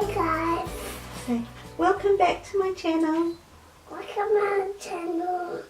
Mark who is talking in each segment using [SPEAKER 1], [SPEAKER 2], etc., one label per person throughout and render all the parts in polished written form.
[SPEAKER 1] Hi guys.
[SPEAKER 2] So, welcome back to my channel.
[SPEAKER 1] Welcome to my channel.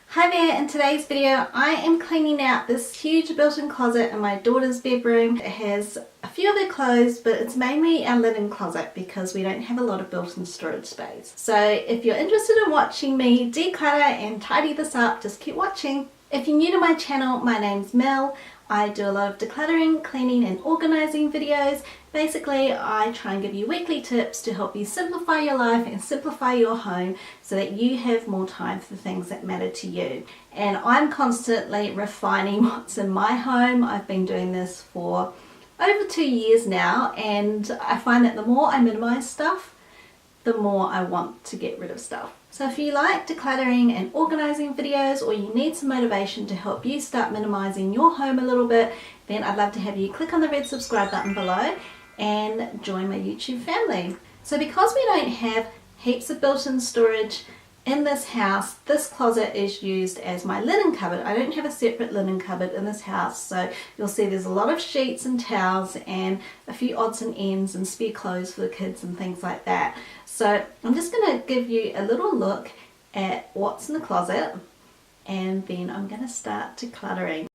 [SPEAKER 2] Hi there, in today's video I am cleaning out this huge built-in closet in my daughter's bedroom. It has a few of her clothes, but it's mainly our linen closet because we don't have a lot of built-in storage space. So if you're interested in watching me declutter and tidy this up, just keep watching. If you're new to my channel, my name's Mel. I do a lot of decluttering, cleaning and organising videos. Basically, I try and give you weekly tips to help you simplify your life and simplify your home so that you have more time for the things that matter to you. And I'm constantly refining what's in my home. I've been doing this for over 2 years now, and I find that the more I minimise stuff, the more I want to get rid of stuff. So if you like decluttering and organising videos, or you need some motivation to help you start minimising your home a little bit, then I'd love to have you click on the red subscribe button below and join my YouTube family. So because we don't have heaps of built-in storage in this house, this closet is used as my linen cupboard. I don't have a separate linen cupboard in this house, so you'll see there's a lot of sheets and towels and a few odds and ends and spare clothes for the kids and things like that. So I'm just going to give you a little look at what's in the closet, and then I'm going to start decluttering.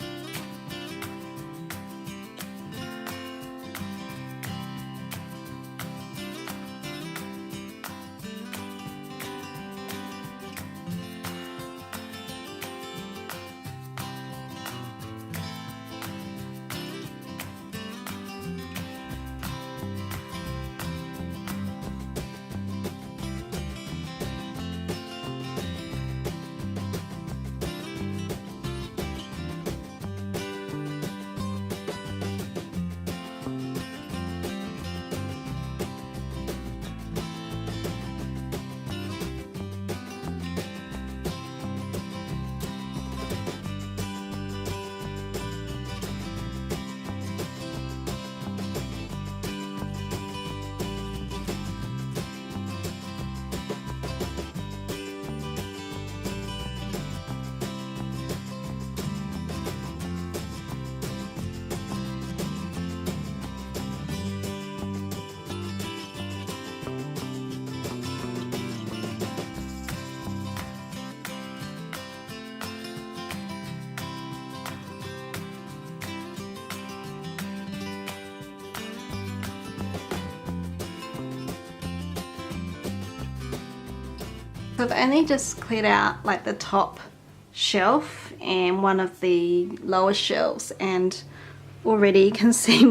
[SPEAKER 2] So I've only just cleared out like the top shelf and one of the lower shelves, and already you can see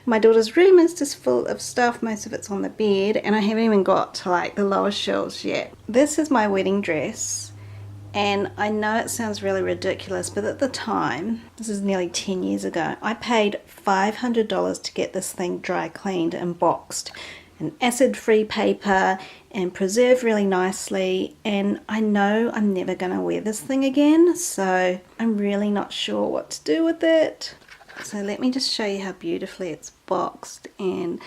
[SPEAKER 2] my daughter's room is just full of stuff. Most of it's on the bed, and I haven't even got to like the lower shelves yet. This is my wedding dress, and I know it sounds really ridiculous, but at the time, this is nearly 10 years ago, I paid $500 to get this thing dry cleaned and boxed, and acid-free paper and preserved really nicely, and I know I'm never going to wear this thing again, so I'm really not sure what to do with it. So let me just show you how beautifully it's boxed, and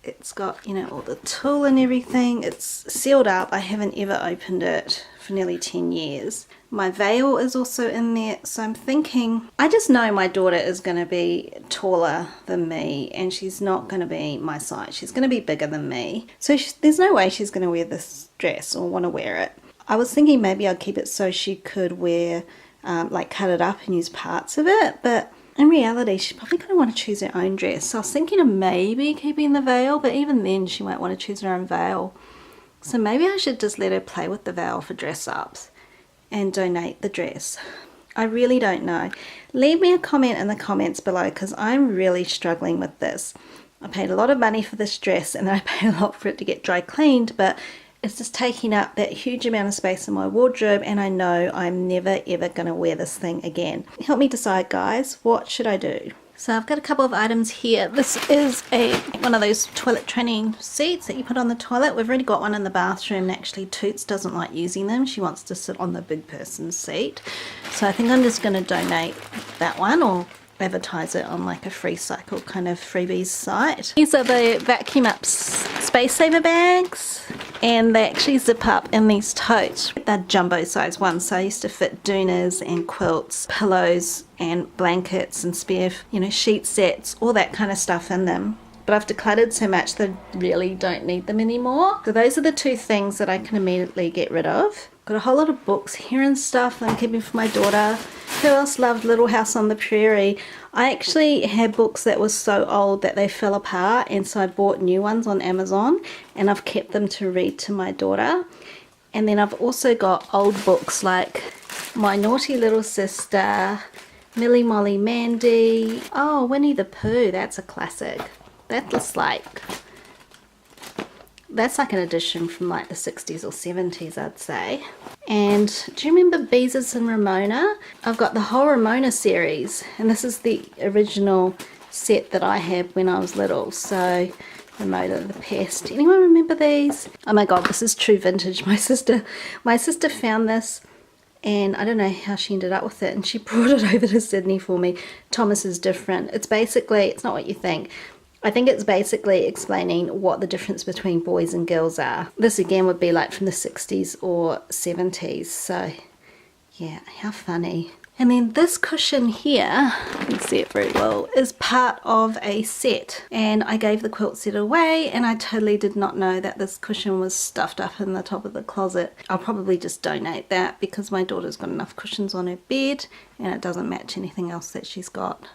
[SPEAKER 2] it's got, you know, all the tulle and everything. It's sealed up. I haven't ever opened it for nearly 10 years. My veil is also in there, so I'm thinking, I just know my daughter is going to be taller than me, and she's not going to be my size. She's going to be bigger than me, so there's no way she's going to wear this dress or want to wear it. I was thinking maybe I'd keep it so she could wear, like cut it up and use parts of it, but in reality she's probably going to want to choose her own dress. So I was thinking of maybe keeping the veil, but even then she might want to choose her own veil. So maybe I should just let her play with the veil for dress ups and donate the dress. I really don't know. Leave me a comment in the comments below, because I'm really struggling with this. I paid a lot of money for this dress, and then I paid a lot for it to get dry cleaned, but it's just taking up that huge amount of space in my wardrobe, and I know I'm never ever going to wear this thing again. Help me decide, guys. What should I do? So I've got a couple of items here. This is one of those toilet training seats that you put on the toilet. We've already got one in the bathroom. Actually, Toots doesn't like using them. She wants to sit on the big person's seat. So I think I'm just going to donate that one, or advertise it on like a free cycle kind of freebies site. These are the vacuum up space saver bags, and they actually zip up in these totes. They're jumbo size ones, so I used to fit doonas and quilts, pillows and blankets and spare, you know, sheet sets, all that kind of stuff in them. but I've decluttered so much that I really don't need them anymore. So those are the two things that I can immediately get rid of. Got a whole lot of books here and stuff that I'm keeping for my daughter. Who else loved Little House on the Prairie? I actually had books that were so old that they fell apart, and so I bought new ones on Amazon, and I've kept them to read to my daughter. And then I've also got old books like My Naughty Little Sister, Millie Molly Mandy. Oh, Winnie the Pooh, that's a classic. That's like an edition from like the 60s or 70s, I'd say. And do you remember Beezus and Ramona? I've got the whole Ramona series, and this is the original set that I had when I was little. So Ramona the Pest. Anyone remember these? Oh my god, this is true vintage. My sister found this, and I don't know how she ended up with it, and she brought it over to Sydney for me. Thomas is different. It's not what you think. I think it's basically explaining what the difference between boys and girls are. This again would be like from the 60s or 70s. So yeah, how funny. And then this cushion here, you can see it very well, is part of a set. And I gave the quilt set away, and I totally did not know that this cushion was stuffed up in the top of the closet. I'll probably just donate that because my daughter's got enough cushions on her bed and it doesn't match anything else that she's got.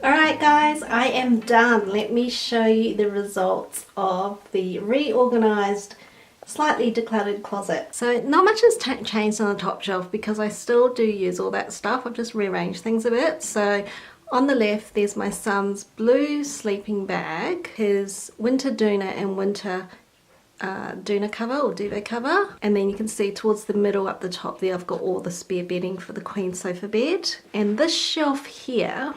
[SPEAKER 2] Alright guys, I am done. Let me show you the results of the reorganized, slightly decluttered closet. So not much has changed on the top shelf because I still do use all that stuff. I've just rearranged things a bit. So on the left there's my son's blue sleeping bag, his winter doona and winter doona cover or duvet cover, and then you can see towards the middle up the top there I've got all the spare bedding for the queen sofa bed. And this shelf here,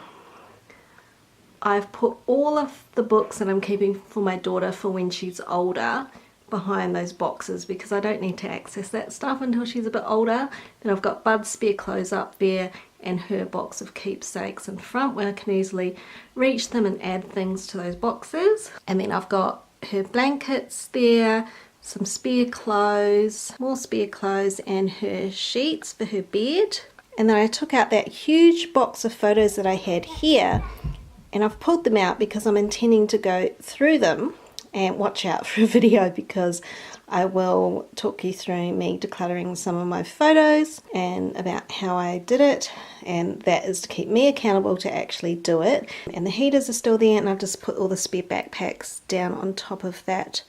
[SPEAKER 2] I've put all of the books that I'm keeping for my daughter for when she's older behind those boxes because I don't need to access that stuff until she's a bit older. Then I've got Bud's spare clothes up there and her box of keepsakes in front where I can easily reach them and add things to those boxes. And then I've got her blankets there, some spare clothes, more spare clothes, and her sheets for her bed. And then I took out that huge box of photos that I had here, and I've pulled them out because I'm intending to go through them. And watch out for a video, because I will talk you through me decluttering some of my photos and about how I did it, and that is to keep me accountable to actually do it. And the heaters are still there, and I've just put all the spare backpacks down on top of that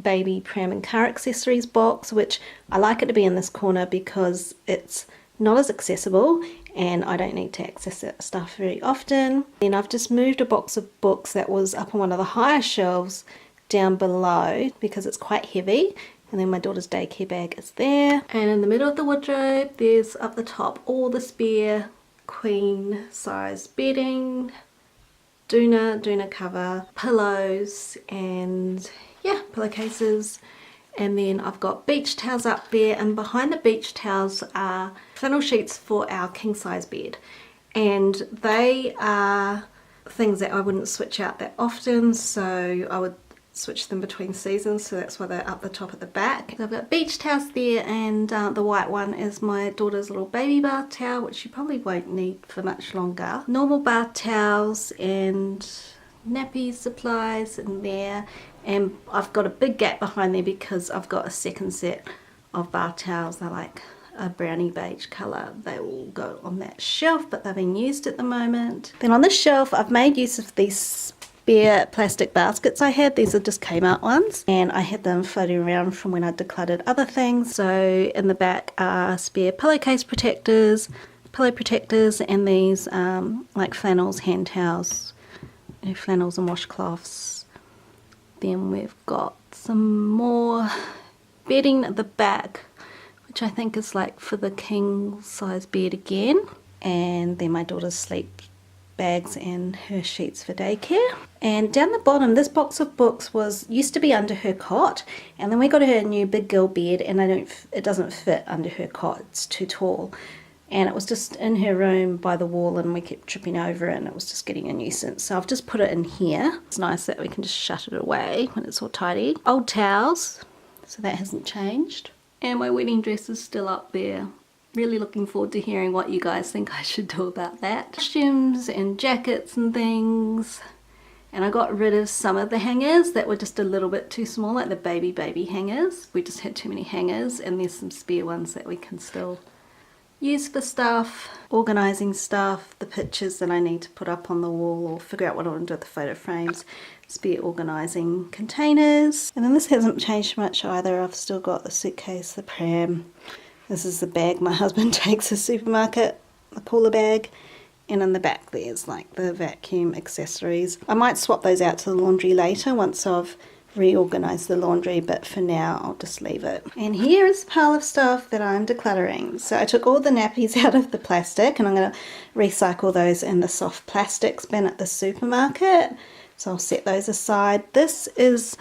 [SPEAKER 2] baby pram and car accessories box, which I like it to be in this corner because it's not as accessible and I don't need to access that stuff very often. And I've just moved a box of books that was up on one of the higher shelves down below because it's quite heavy. And then my daughter's daycare bag is there. And in the middle of the wardrobe, there's up the top all the spare queen size bedding, doona cover, pillows, and yeah, pillowcases. And then I've got beach towels up there, and behind the beach towels are flannel sheets for our king size bed. And they are things that I wouldn't switch out that often, so I would switch them between seasons, so that's why they're up the top at the back. So I've got beach towels there, and the white one is my daughter's little baby bath towel, which she probably won't need for much longer. Normal bath towels and nappy supplies in there. And I've got a big gap behind there because I've got a second set of bath towels. They're like a brownie beige colour. They will go on that shelf, but they're being used at the moment. Then on the shelf, I've made use of these spare plastic baskets I had. These are just Kmart ones, and I had them floating around from when I decluttered other things. So in the back are spare pillowcase protectors, pillow protectors, and these like flannels, hand towels, flannels and washcloths. Then we've got some more bedding at the back, which I think is like for the king size bed again. And then my daughter's sleep bags and her sheets for daycare. And down the bottom, this box of books used to be under her cot, and then we got her a new big girl bed, and it doesn't fit under her cot. It's too tall. And it was just in her room by the wall, and we kept tripping over it, and it was just getting a nuisance. So I've just put it in here. It's nice that we can just shut it away when it's all tidy. Old towels, so that hasn't changed. And my wedding dress is still up there. Really looking forward to hearing what you guys think I should do about that. Costumes and jackets and things. And I got rid of some of the hangers that were just a little bit too small, like the baby hangers. We just had too many hangers, and there's some spare ones that we can still use for stuff, organising stuff, the pictures that I need to put up on the wall or figure out what I want to do with the photo frames, spare organising containers. And then this hasn't changed much either. I've still got the suitcase, the pram. This is the bag my husband takes to the supermarket, the cooler bag. And in the back there's like the vacuum accessories. I might swap those out to the laundry later once I've reorganize the laundry, but for now I'll just leave it. And here is a pile of stuff that I'm decluttering. So I took all the nappies out of the plastic, and I'm going to recycle those in the soft plastics bin at the supermarket. So I'll set those aside. This is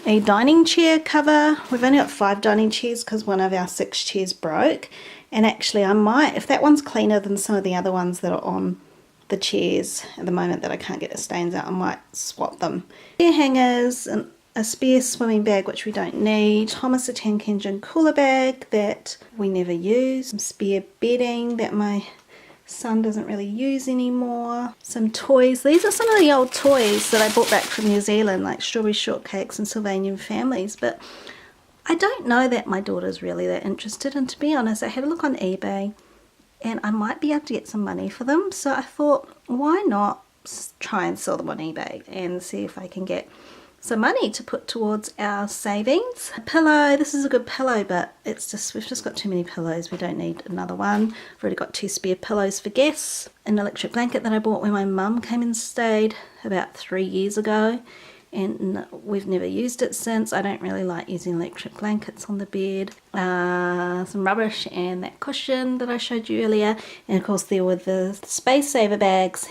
[SPEAKER 2] a dining chair cover. We've only got 5 dining chairs because one of our 6 chairs broke. And actually I might, if that one's cleaner than some of the other ones that are on the chairs at the moment that I can't get the stains out, I might swap them. Chair hangers, and a spare swimming bag which we don't need, Thomas the Tank Engine cooler bag that we never use, some spare bedding that my son doesn't really use anymore, some toys. These are some of the old toys that I brought back from New Zealand, like strawberry shortcakes and Sylvanian families, but I don't know that my daughter's really that interested, and to be honest I had a look on eBay and I might be able to get some money for them, so I thought why not try and sell them on eBay and see if I can get some money to put towards our savings. A pillow, this is a good pillow, but it's just, we've just got too many pillows. We don't need another one. I've already got 2 spare pillows for guests. An electric blanket that I bought when my mum came and stayed about 3 years ago, and we've never used it since. I don't really like using electric blankets on the bed. Some rubbish and that cushion that I showed you earlier, and of course there were the space saver bags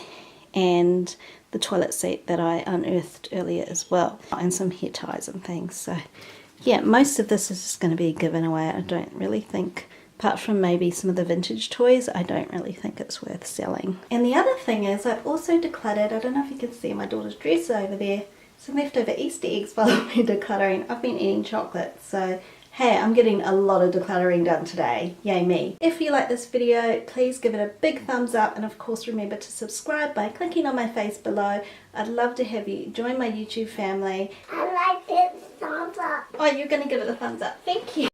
[SPEAKER 2] and the toilet seat that I unearthed earlier as well, and some hair ties and things. So yeah, most of this is just going to be given away. I don't really think, apart from maybe some of the vintage toys, I don't really think it's worth selling. And the other thing is I've also decluttered, I don't know if you can see my daughter's dress over there, some leftover Easter eggs while I've been decluttering. I've been eating chocolate, so hey, I'm getting a lot of decluttering done today. Yay me. If you like this video, please give it a big thumbs up, and of course remember to subscribe by clicking on my face below. I'd love to have you join my YouTube family.
[SPEAKER 1] I like it thumbs up.
[SPEAKER 2] Oh, you're going to give it a thumbs up. Thank you.